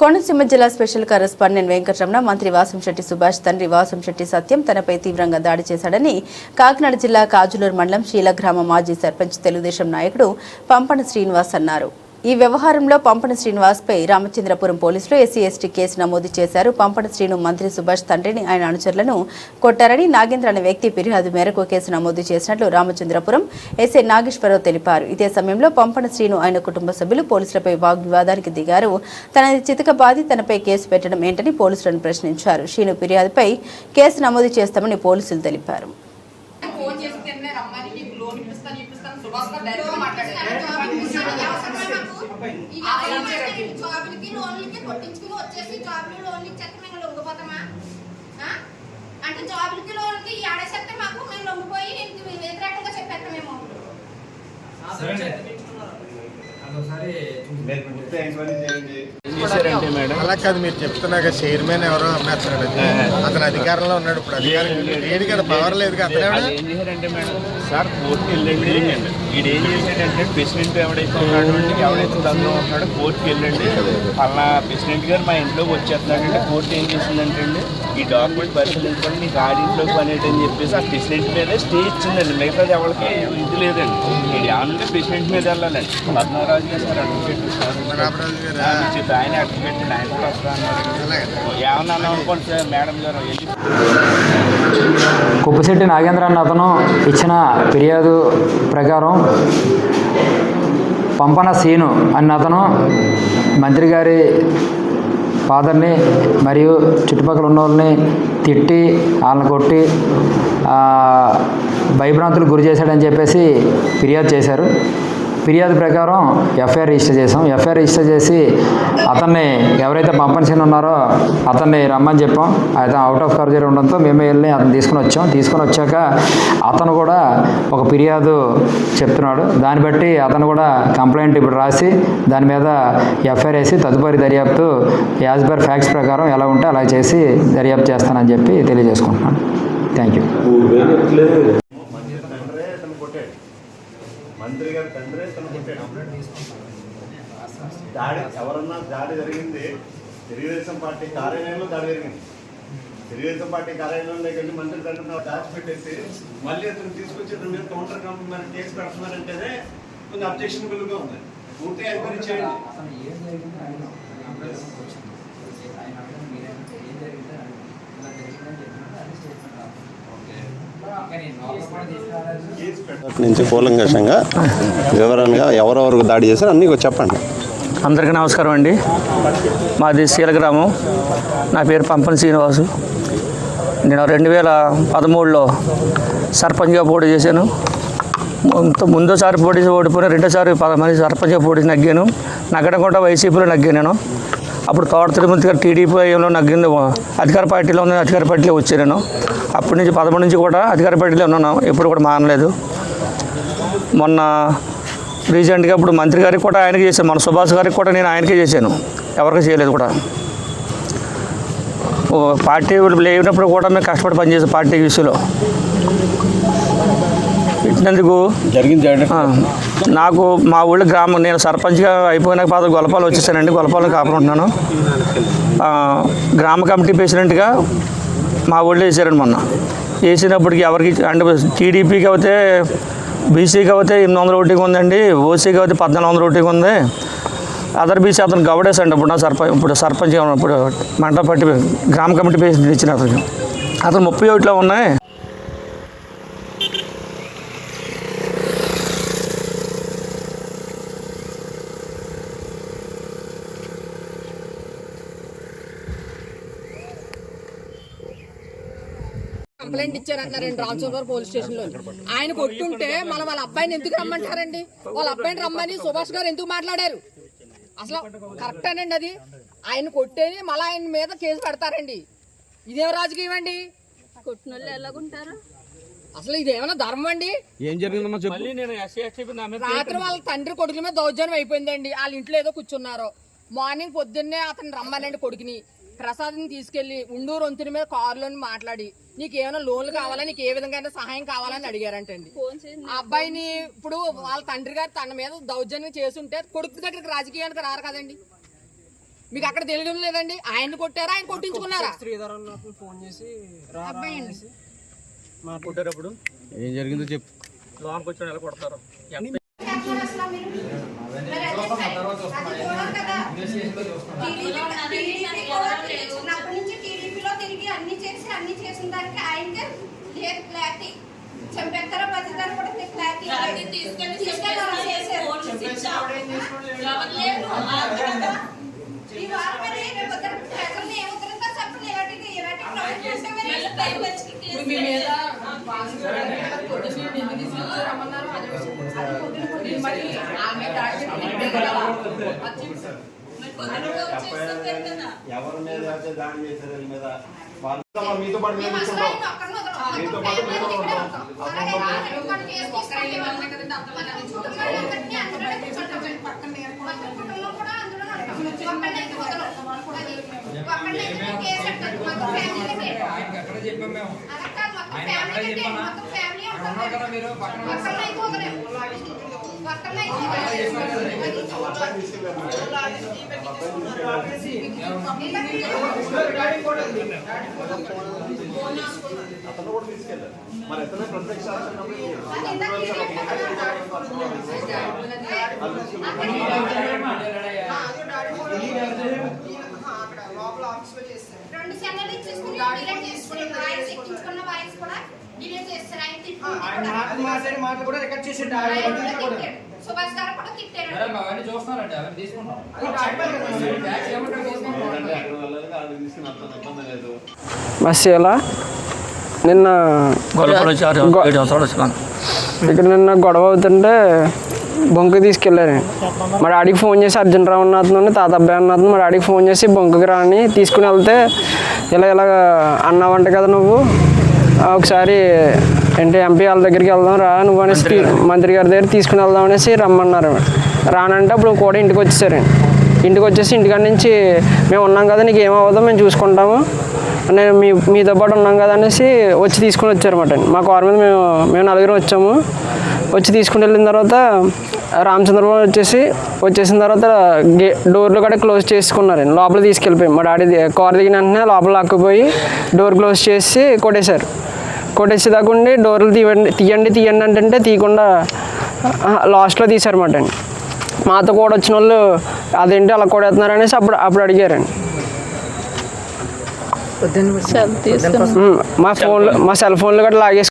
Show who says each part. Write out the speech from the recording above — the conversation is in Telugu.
Speaker 1: కోనసీమ జిల్లా స్పెషల్ కరెస్పాండెంట్ వెంకటరమణ మంత్రి వాసంశెట్టి సుభాష్ తండ్రి వాసంశెట్టి సత్యం తనపై తీవ్రంగా దాడి చేశాడని కాకినాడ జిల్లా కాజులూరు మండలం శీలగ్రామ మాజీ సర్పంచ్ తెలుగుదేశం నాయకుడు పంపన శ్రీనివాస్ అన్నారు. ఈ వ్యవహారంలో పంపన శ్రీనివాస్పై రామచంద్రపురం పోలీసులు ఎస్సీ/ఎస్టీ కేసు నమోదు చేశారు. పంపన శ్రీను మంత్రి సుభాష్ తండ్రిని ఆయన అనుచరులను కొట్టారని నాగేంద్ర అనే వ్యక్తి ఫిర్యాదు మేరకు కేసు నమోదు చేసినట్లు రామచంద్రపురం ఎస్ఐ నాగేశ్వరరావు తెలిపారు. ఇదే సమయంలో పంపన శ్రీను ఆయన కుటుంబ సభ్యులు పోలీసులపై వాగ్వివాదానికి దిగారు. తనది చితకబాది తనపై కేసు పెట్టడం ఏంటని పోలీసులను ప్రశ్నించారు. శ్రీను ఫిర్యాదుపై కేసు నమోదు చేస్తామని పోలీసులు తెలిపారు.
Speaker 2: అంటే జాబులకి లోన్కి ఆడేసేస్తే మాకు మేము లొంగిపోయి వ్యతిరేకంగా చెప్పేస్తామేమో.
Speaker 3: అలా కాదు, మీరు చెప్తున్నాక చైర్మన్ ఎవరో అమ్మేస్తున్నాడు. అతను అధికారంలో ఉన్నాడు. ఇప్పుడు అధికారం లేదు కదా, పవర్ లేదు కదా.
Speaker 4: ఏం చేశారంటే మేడం సార్ కోర్టుకి వెళ్ళండి అండి. వీడు ఏం చేశాడంటే ప్రెసిడెంట్ ఎవడైతే ఉన్నాడు ఎవడైతే దానిలో ఉన్నాడో కోర్టుకి వెళ్ళండి, అలా ప్రెసిడెంట్ గారు మా ఇంట్లోకి వచ్చేస్తున్నాడంటే కోర్టు ఏం చేసిందంటే అండి ఈ డాక్యుమెంట్ పరిశీలించుకొని నీకు ఆడింట్లోకి పనేటని చెప్పేసి ఆ ప్రెసిడెంట్ మీదే స్టే ఇచ్చిందండి. మిగతాది ఎవరికి ఇది లేదండి. ఇది ఏమన్నా ప్రెసిడెంట్ మీద వెళ్ళాలండి. పద్మరాజు గారు సార్ అడ్వకేట్ చెప్పి ఆయన అడ్వకేట్ ఆయన కూడా వస్తా అన్నారు. ఏమన్నా అన్నాం అనుకోండి సార్ మేడం గారు వెళ్ళి
Speaker 5: కుప్పశెట్టి నాగేంద్ర అన్న అతను ఇచ్చిన ఫిర్యాదు ప్రకారం పంపన సీను అన్న అతను మంత్రి గారి ఫాదర్ని మరియు చుట్టుపక్కల ఉన్న వాళ్ళని తిట్టి వాళ్ళని కొట్టి భయభ్రాంతులకు గురి చేశాడని చెప్పేసి ఫిర్యాదు చేశారు. ఫిర్యాదు ప్రకారం ఎఫ్ఐఆర్ రిజిస్టర్ చేసాం. ఎఫ్ఐఆర్ రిజిస్టర్ చేసి అతన్ని ఎవరైతే పంపన సీన్ ఉన్నారో అతన్ని రమ్మని చెప్పాం. అతను అవుట్ ఆఫ్ కవరేజ్ ఉండడంతో మేమే వెళ్ళి అతను తీసుకొని వచ్చాక అతను కూడా ఒక ఫిర్యాదు చెప్తున్నాడు. దాన్ని బట్టి అతను కూడా కంప్లైంట్ ఇప్పుడు రాసి దాని మీద ఎఫ్ఐఆర్ వేసి తదుపరి దర్యాప్తు యాజ్ పర్ ఫ్యాక్ట్స్ ప్రకారం ఎలా ఉంటే అలా చేసి దర్యాప్తు చేస్తానని చెప్పి తెలియజేసుకుంటున్నాను. Thank you.
Speaker 3: మంత్రి గారి తండ్రి తను కొట్టాడు. దాడి ఎవరన్నా దాడి జరిగింది తెలుగుదేశం పార్టీ కార్యాలయంలో దాడి జరిగింది. తెలుగుదేశం పార్టీ కార్యాలయంలో వెళ్ళి మంత్రి తండ్రి దాచిపెట్టేసి మళ్ళీ అతను తీసుకొచ్చి అతని మీద కౌంటర్ కంప్లైంట్ కేసు పెడుతున్నారంటేనే కొంచెం అబ్జెక్షనబుల్గా ఉంది. పూర్తిగా ఎంక్వైరీ చేయండి.
Speaker 6: నుంచి కూలంకషంగా వివరంగా ఎవరెవరికి దాడి చేశారు అన్నీ చెప్పండి.
Speaker 7: అందరికీ నమస్కారం అండి. మాది శీలగ్రామం. నా పేరు పంపన శ్రీనివాసు. నేను 2013లో సర్పంచ్గా పోటీ చేశాను. ముందోసారి పోటీ ఓడిపోయినా రెండోసారి 10 మంది సర్పంచ్గా పోటీ నగ్గాను. నగ్గడం కూడా వైసీపీలో నగ్గాను నేను. అప్పుడు తోట తిరుమతి గారు టీడీపీలో నగ్గింది, అధికార పార్టీలో ఉంది, అధికార పార్టీలో వచ్చాను నేను. అప్పటి నుంచి 11 నుంచి కూడా అధికార పార్టీలో ఉన్నాను. ఎప్పుడు కూడా మానలేదు. మొన్న రీసెంట్గా ఇప్పుడు మంత్రి గారికి కూడా ఆయనకి చేశాను. మన సుభాష్ గారికి కూడా నేను ఆయనకే చేశాను, ఎవరికి చేయలేదు కూడా. పార్టీ లేనప్పుడు కూడా మేము కష్టపడి పనిచేసాం పార్టీ విషయంలో. ఇచ్చినందుకు నాకు మా ఊళ్ళో గ్రామం నేను సర్పంచ్గా అయిపోయినాక గొల్లపాలెం వచ్చేసానండి. గొల్లపాలెం కాపాడుకుంటున్నాను. గ్రామ కమిటీ ప్రెసిడెంట్గా మా ఊళ్ళో వేసారండి. మొన్న వేసినప్పటికి ఎవరికి అంటే టీడీపీకి అయితే బీసీకి అయితే 800 ఓటింగ్ ఉందండి, ఓసీకి అయితే 1400 ఓటింగ్ ఉంది. అదర్ బీసీ అతను గౌడేస్ అండి. ఇప్పుడు సర్పంచ్ ఇప్పుడు మండల పార్టీ గ్రామ కమిటీ ప్రెసిడెంట్ ఇచ్చిన అతను 30 ఓట్లు ఉన్నాయి.
Speaker 8: కంప్లైంట్ ఇచ్చారంటున్నారండి రామచంద్ర పోలీస్ స్టేషన్ లో. ఆయన కొట్టుంటే మన వాళ్ళ అబ్బాయిని ఎందుకు రమ్మంటారండి? వాళ్ళ అబ్బాయిని రమ్మని సుభాష్ గారు ఎందుకు మాట్లాడారు? అసలు కరెక్టేనండి అది. ఆయన కొట్టేది మళ్ళీ ఆయన మీద కేసు పెడతారండి. ఇదేం రాజకీయం అండి?
Speaker 2: కొట్టిన వాళ్ళు ఎలాగుంటారు?
Speaker 8: అసలు ఇదేమన్నా ధర్మం అండి?
Speaker 7: ఏం జరిగిందమ్మా చెప్పు.
Speaker 8: రాత్రి వాళ్ళ తండ్రి కొడుకుల మీద దౌర్జన్యం అయిపోయిందండి. వాళ్ళ ఇంట్లో ఏదో కూర్చున్నారు. మార్నింగ్ పొద్దున్నే అతను రమ్మనండి కొడుకుని. ప్రసాద్ని తీసుకెళ్లి ఉండూరు వంతుని మీద కారులో మాట్లాడి నీకు ఏమైనా లోన్లు కావాలా, నీకు ఏ విధంగా సహాయం కావాలని అడిగారంటండి. ఆ అబ్బాయిని ఇప్పుడు వాళ్ళ తండ్రి గారు తన మీద దౌర్జన్యం చేస్తుంటే కొడుకు దగ్గరికి రాజకీయానికి రారు కదండి. మీకు అక్కడ తెలియడం లేదండి. ఆయన కొట్టారా, ఆయన కొట్టించుకున్నారా?
Speaker 9: శ్రీధర్ అన్నప్పుడు ఫోన్ చేసి
Speaker 7: కొట్టేటప్పుడు
Speaker 9: ఏం జరిగిందో చెప్పు.
Speaker 7: లోపలికి వచ్చి ఎలా కొడతారు?
Speaker 2: చేస్తున్నారు అసలు మీరు? మరి అదే అది చూడాలి కదా. టీడీపీ కూడా చిన్నప్పటి నుంచి టీడీపీలో తిరిగి అన్ని చేసిన దానికి ఆయనకే లేదు క్లారిటీ. చంపేస్తారో బతుకుతారో కూడా మీకు క్లారిటీ తీసుకెళ్ళి అలా చేశారు. ఈ వారం మరి రేపు వద్ద ప్రజల్ని ఏం ఉద్ధరిస్తారు చెప్పండి. ఇలాంటి ప్రభుత్వం ఉంటే మరి
Speaker 8: మీ మీద పొద్దున్న ఎందుకు తీసుకొచ్చారమ్మన్నారు? మరి ఆమె దాడి
Speaker 3: ఎవరి మీద అయితే దాడి చేశారు వీళ్ళ మీద వాళ్ళు మీతో పాటు మేము
Speaker 2: అసలు
Speaker 3: కూర్చుంటాం.
Speaker 2: ఆయన ఒక్కరిని వదలం.
Speaker 3: మీతో పాటు మేము ఉంటాం.
Speaker 2: అలాగే వాళ్ళు కేసు తీసుకుంటే వాళ్ళని కుటుంబాలందరినీ అందులోనే కూర్చుంటాం. మొత్తం కుటుంబం కూడా అందులోనే ఉంటాం. ఒక్కళ్ళైతే వదలం. అది ఒక్కళ్ళైతే కేసు పెట్టాలి. మొత్తం ఫ్యామిలీకి అలా కాదు, మొత్తం ఫ్యామిలీకి మొత్తం ఫ్యామిలీ ఉంటాం. ఒక్కళ్ళైతే వదలేం. ఒక్కళ్ళైతే
Speaker 3: అతను కూడా తీసుకెళ్ళారు. మరి ఎతనే ప్రత్యక్ష
Speaker 2: రెండు సెకండ్లు ఇచ్చేసుకుని డిలీట్ చేసుకుని వాయిస్ ఎక్కించుకున్న వాయిస్ కూడా డిలీట్ చేస్తారు. ఆయన
Speaker 9: మాటలు కూడా రికార్డ్ చేసిండు.
Speaker 2: సుభాష్ గారు కూడా తిట్టారు.
Speaker 9: అవన్నీ చూస్తున్నారండి, అవన్నీ తీసుకుంటాం.
Speaker 10: బస్ ఇలా నిన్న ఇక్కడ నిన్న గొడవ అవుతుంటే బొంకు తీసుకెళ్ళారు. మా డాడీకి ఫోన్ చేసి అర్జున్ రావు అన్నతను తాత అబ్బాయి అన్నతను మా డాడీకి ఫోన్ చేసి బొంకుకి రాని తీసుకుని వెళ్తే ఇలా అన్నావంట కదా నువ్వు, ఒకసారి ఏంటి ఎంపీ వాళ్ళ దగ్గరికి వెళ్దాం రా నువ్వు అనేసి మంత్రి గారి దగ్గర తీసుకుని వెళ్దాం అనేసి రమ్మన్నారు. రానంటే అప్పుడు కూడా ఇంటికి వచ్చేసారండి. ఇంటికి వచ్చేసి ఇంటికాడ నుంచి మేము ఉన్నాం కదా, నీకు ఏమవుతుందో మేము చూసుకుంటాము, నేను మీతో పాటు ఉన్నాం కదా అనేసి వచ్చి తీసుకుని వచ్చారన్నమాట. మా కారు మీద మేము నలుగురు వచ్చాము. వచ్చి తీసుకుని వెళ్ళిన తర్వాత రామచంద్రబాబు వచ్చేసిన తర్వాత డోర్లు కూడా క్లోజ్ చేసుకున్నారండి. లోపల తీసుకెళ్ళిపోయి మా డాడీ కారు దిగిన వెంటనే లోపల లాక్కుపోయి డోర్ క్లోజ్ చేసి కొట్టేశారు. కొట్టేసేదాకా ఉండి డోర్లు తీయండి అంటే తీయకుండా లాస్ట్లో తీశారన్నమాట అండి. మాతో కూడా వచ్చిన వాళ్ళు అదేంటి అలా కొడేస్తున్నారు అనేసి అప్పుడు అడిగారండి. మా సెల్ ఫోన్లు కూడా లాగేసి